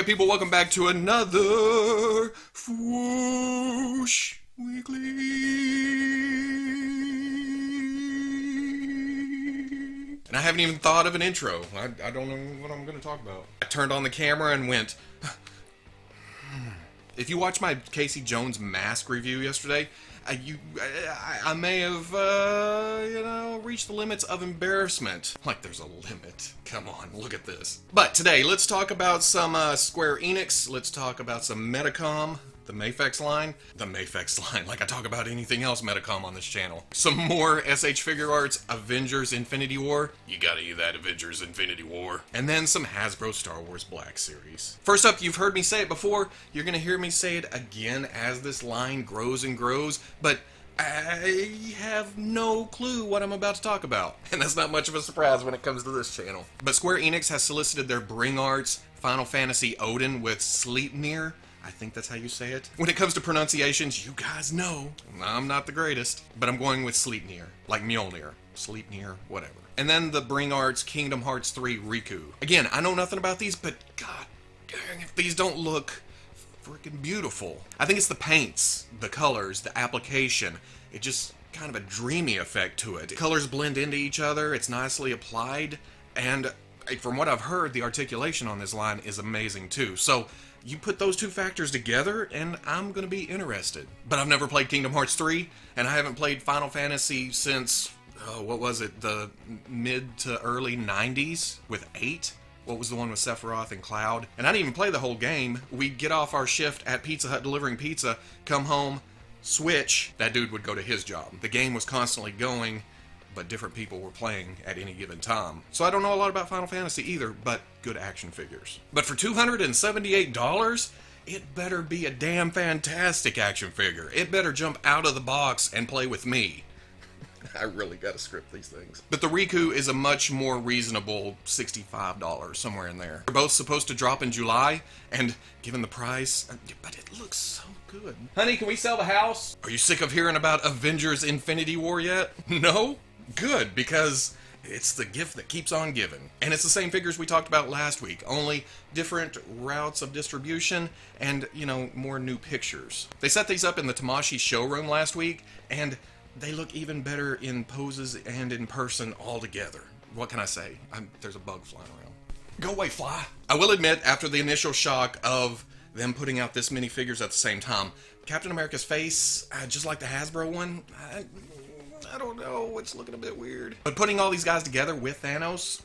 Okay, people, welcome back to another Swoosh Weekly. And I haven't even thought of an intro. I don't know what I'm going to talk about. I turned on the camera and went... If you watched my Casey Jones mask review yesterday, I may have, reached the limits of embarrassment. Like there's a limit. Come on, look at this. But today, let's talk about some Square Enix. Let's talk about some Medicom, the MAFEX line. The MAFEX line, like I talk about anything else Medicom on this channel. Some more S.H. Figuarts, Avengers Infinity War. You gotta eat that Avengers Infinity War. And then some Hasbro Star Wars Black Series. First up, you've heard me say it before. You're gonna hear me say it again as this line grows and grows. But I have no clue what I'm about to talk about. And that's not much of a surprise when it comes to this channel. But Square Enix has solicited their Bring Arts Final Fantasy Odin with Sleipnir. I think that's how you say it. When it comes to pronunciations, you guys know I'm not the greatest, but I'm going with Sleipnir, like Mjolnir, Sleipnir, whatever. And then the Bring Arts Kingdom Hearts 3 Riku. Again, I know nothing about these, but god dang if these don't look freaking beautiful. I think it's the paints, the colors, the application. It just kind of a dreamy effect to it. The colors blend into each other, it's nicely applied, and from what I've heard, the articulation on this line is amazing too. So you put those two factors together, and I'm going to be interested. But I've never played Kingdom Hearts 3, and I haven't played Final Fantasy since, what was it, the mid to early 90s with 8? What was the one with Sephiroth and Cloud? And I didn't even play the whole game. We'd get off our shift at Pizza Hut delivering pizza, come home, switch, that dude would go to his job. The game was constantly going, but different people were playing at any given time. So I don't know a lot about Final Fantasy either, but good action figures. But for $278, it better be a damn fantastic action figure. It better jump out of the box and play with me. I really gotta script these things. But the Riku is a much more reasonable $65, somewhere in there. They're both supposed to drop in July, and given the price, but it looks so good. Honey, can we sell the house? Are you sick of hearing about Avengers Infinity War yet? No? Good, because it's the gift that keeps on giving. And it's the same figures we talked about last week, only different routes of distribution and, more new pictures. They set these up in the Tamashii Showroom last week, and they look even better in poses and in person altogether. What can I say? There's a bug flying around. Go away, fly! I will admit, after the initial shock of them putting out this many figures at the same time, Captain America's face, just like the Hasbro one, I don't know, it's looking a bit weird. But putting all these guys together with Thanos,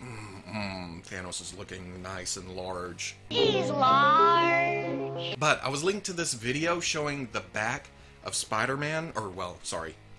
Thanos is looking nice and large. He's large. But I was linked to this video showing the back of Spider-Man,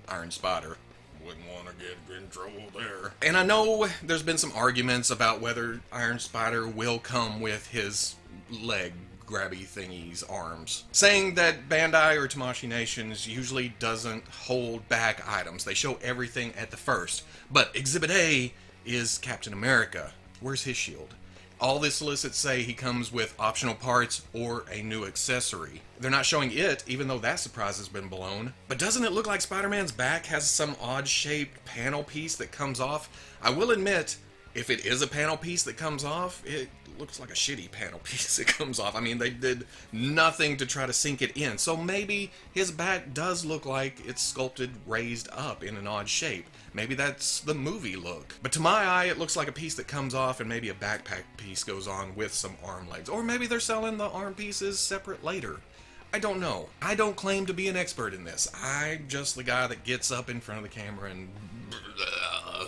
Iron Spider. Wouldn't want to get in trouble there. And I know there's been some arguments about whether Iron Spider will come with his leg grabby thingies arms, saying that Bandai or Tamashii Nations usually doesn't hold back items. They show everything at the first. But Exhibit A is Captain America. Where's his shield? All the solicits say he comes with optional parts or a new accessory. They're not showing it, even though that surprise has been blown. But doesn't it look like Spider-Man's back has some odd-shaped panel piece that comes off? I will admit, if it is a panel piece that comes off, it looks like a shitty panel piece that comes off. I mean, they did nothing to try to sink it in. So maybe his back does look like it's sculpted, raised up in an odd shape. Maybe that's the movie look. But to my eye, it looks like a piece that comes off and maybe a backpack piece goes on with some arm legs. Or maybe they're selling the arm pieces separate later. I don't know. I don't claim to be an expert in this. I'm just the guy that gets up in front of the camera and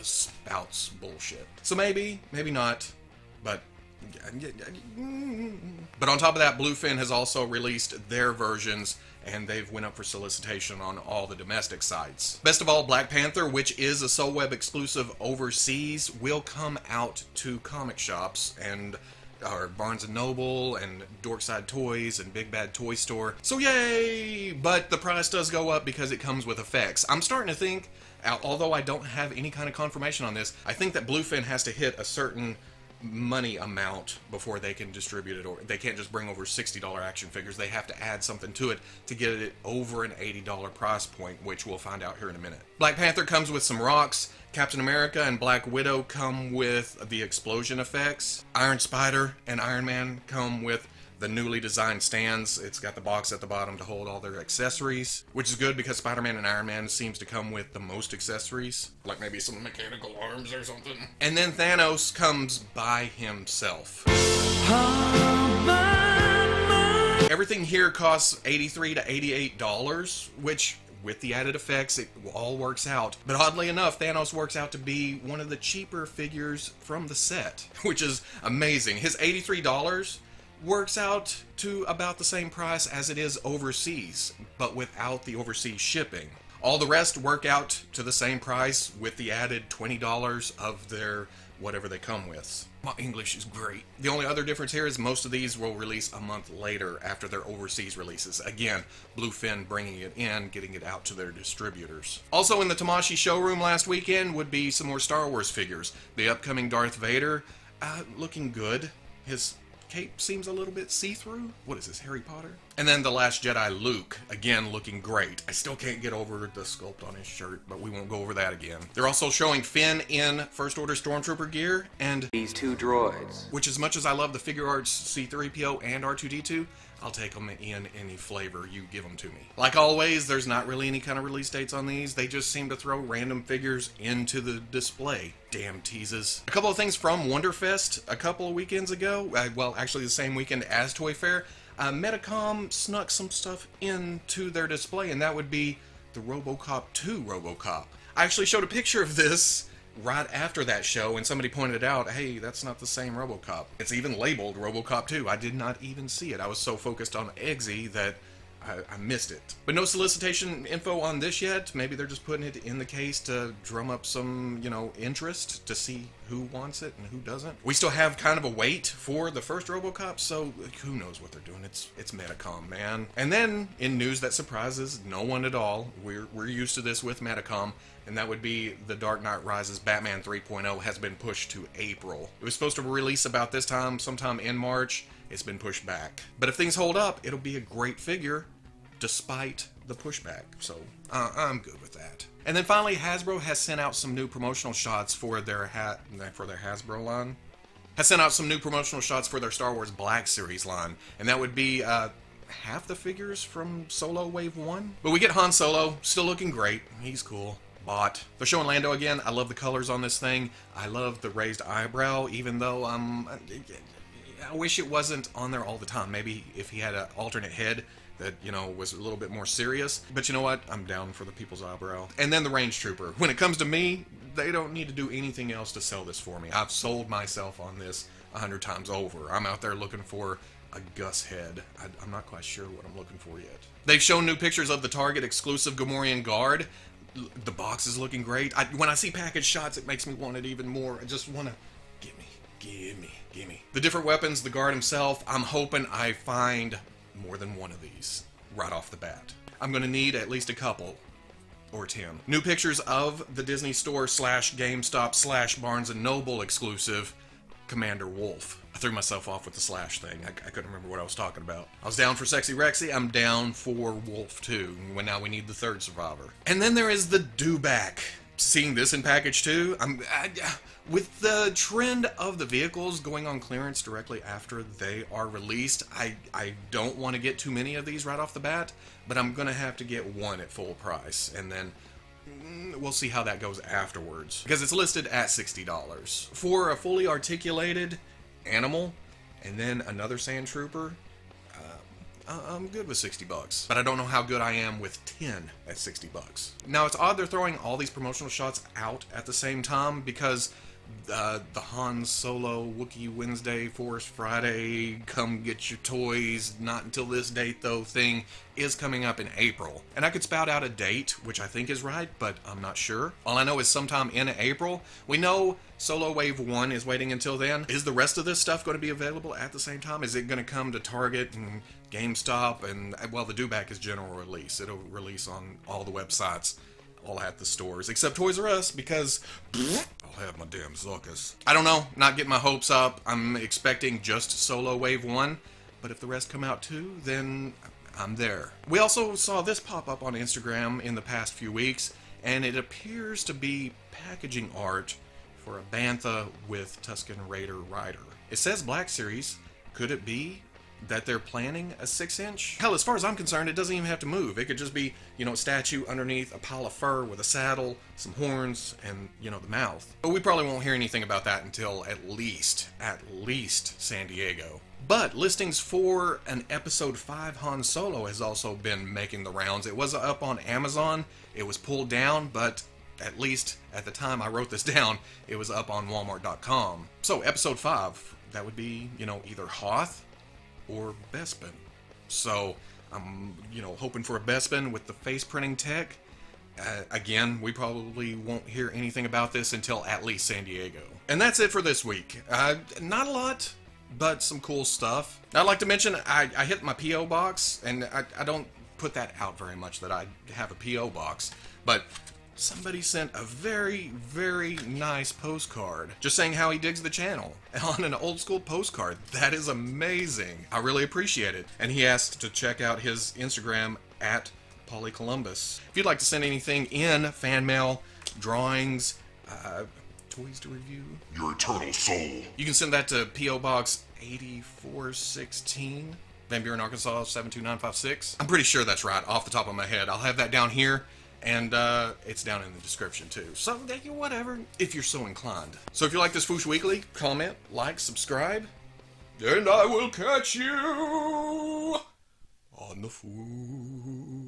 spouts bullshit. So maybe, maybe not, but on top of that, Bluefin has also released their versions, and they've went up for solicitation on all the domestic sites. Best of all, Black Panther, which is a SoulWeb exclusive overseas, will come out to comic shops and Barnes & Noble and Dorkside Toys and Big Bad Toy Store. So yay! But the price does go up because it comes with effects. I'm starting to think, although I don't have any kind of confirmation on this, I think that Bluefin has to hit a certain money amount before they can distribute it, or they can't just bring over $60 action figures. They have to add something to it to get it over an $80 price point, which we'll find out here in a minute. Black Panther comes with some rocks. Captain America and Black Widow come with the explosion effects. Iron Spider and Iron Man come with the newly designed stands. It's got the box at the bottom to hold all their accessories, which is good because Spider-Man and Iron Man seems to come with the most accessories, like maybe some mechanical arms or something. And then Thanos comes by himself. Everything here costs $83 to $88, which, with the added effects, it all works out. But oddly enough, Thanos works out to be one of the cheaper figures from the set, which is amazing. His $83 works out to about the same price as it is overseas, but without the overseas shipping. All the rest work out to the same price with the added $20 of their whatever they come with. My English is great. The only other difference here is most of these will release a month later after their overseas releases. Again, Bluefin bringing it in, getting it out to their distributors. Also in the Tamashii Showroom last weekend would be some more Star Wars figures. The upcoming Darth Vader, looking good. His cape seems a little bit see-through. What is this, Harry Potter? And then the Last Jedi Luke, again looking great. I still can't get over the sculpt on his shirt, but we won't go over that again. They're also showing Finn in First Order Stormtrooper gear, and these two droids. Which, as much as I love the Figuarts C-3PO and R2-D2, I'll take them in any flavor you give them to me. Like always, there's not really any kind of release dates on these. They just seem to throw random figures into the display. Damn teases. A couple of things from Wonderfest a couple of weekends ago. Well, actually the same weekend as Toy Fair. Medicom snuck some stuff into their display, and that would be the Robocop 2 Robocop. I actually showed a picture of this right after that show, and somebody pointed out, hey, that's not the same Robocop. It's even labeled Robocop 2. I did not even see it. I was so focused on Eggsy that I missed it. But no solicitation info on this yet. Maybe they're just putting it in the case to drum up some, interest to see who wants it and who doesn't. We still have kind of a wait for the first Robocop, so who knows what they're doing. It's Medicom, man. And then, in news that surprises no one at all, we're used to this with Medicom, and that would be The Dark Knight Rises Batman 3.0 has been pushed to April. It was supposed to release about this time, sometime in March. It's been pushed back. But if things hold up, it'll be a great figure, despite the pushback. So, I'm good with that. And then finally, Hasbro has sent out some new promotional shots for their Hasbro line. Has sent out some new promotional shots for their Star Wars Black Series line. And that would be half the figures from Solo Wave 1. But we get Han Solo, still looking great. He's cool. Bought. They're showing Lando again. I love the colors on this thing. I love the raised eyebrow, even though I wish it wasn't on there all the time. Maybe if he had an alternate head that, was a little bit more serious. But you know what? I'm down for the people's eyebrow. And then the Range Trooper. When it comes to me, they don't need to do anything else to sell this for me. I've sold myself on this 100 times over. I'm out there looking for a Gus head. I'm not quite sure what I'm looking for yet. They've shown new pictures of the Target exclusive Gamorrean Guard. The box is looking great. When I see package shots, it makes me want it even more. I just want to... Give me. The different weapons, the guard himself, I'm hoping I find more than one of these right off the bat. I'm going to need at least a couple, or 10. New pictures of the Disney Store / GameStop / Barnes & Noble exclusive Commander Wolf. I threw myself off with the slash thing. I couldn't remember what I was talking about. I was down for Sexy Rexy. I'm down for Wolf too. Now we need the third survivor. And then there is the Dewback. Seeing this in package too, with the trend of the vehicles going on clearance directly after they are released, I don't want to get too many of these right off the bat, but I'm going to have to get one at full price, and then we'll see how that goes afterwards. Because it's listed at $60. For a fully articulated animal, and then another Sand Trooper, I'm good with $60, but I don't know how good I am with 10 at $60. Now, it's odd they're throwing all these promotional shots out at the same time, because the Han Solo Wookiee Wednesday, Force Friday, come get your toys, not until this date though thing is coming up in April. And I could spout out a date, which I think is right, but I'm not sure. All I know is sometime in April. We know Solo Wave 1 is waiting until then. Is the rest of this stuff going to be available at the same time? Is it going to come to Target and GameStop? And, well, the Dewback is general release. It'll release on all the websites, all at the stores, except Toys R Us, because I'll have my damn zuckus. I don't know, not getting my hopes up. I'm expecting just Solo Wave 1, but if the rest come out too, then I'm there. We also saw this pop up on Instagram in the past few weeks, and it appears to be packaging art for a Bantha with Tusken Raider Rider. It says Black Series. Could it be that they're planning a 6-inch. Hell, as far as I'm concerned, it doesn't even have to move. It could just be, you know, a statue underneath a pile of fur with a saddle, some horns, and, you know, the mouth. But we probably won't hear anything about that until at least San Diego. But listings for an Episode 5 Han Solo has also been making the rounds. It was up on Amazon. It was pulled down, but at least at the time I wrote this down, it was up on Walmart.com. So Episode 5, that would be, you know, either Hoth or Bespin. So I'm, you know, hoping for a Bespin with the face printing tech. Again, we probably won't hear anything about this until at least San Diego. And that's it for this week. Not a lot, but some cool stuff. I'd like to mention I hit my P.O. box, and I don't put that out very much that I have a P.O. box, but somebody sent a very, very nice postcard just saying how he digs the channel on an old school postcard. That is amazing. I really appreciate it. And he asked to check out his Instagram at PollyColumbus. If you'd like to send anything in, fan mail, drawings, toys to review, your eternal soul, you can send that to P.O. Box 8416, Van Buren, Arkansas 72956. I'm pretty sure that's right off the top of my head. I'll have that down here. And it's down in the description too. So, whatever, if you're so inclined. So if you like this Foosh Weekly, comment, like, subscribe, and I will catch you on the Foosh.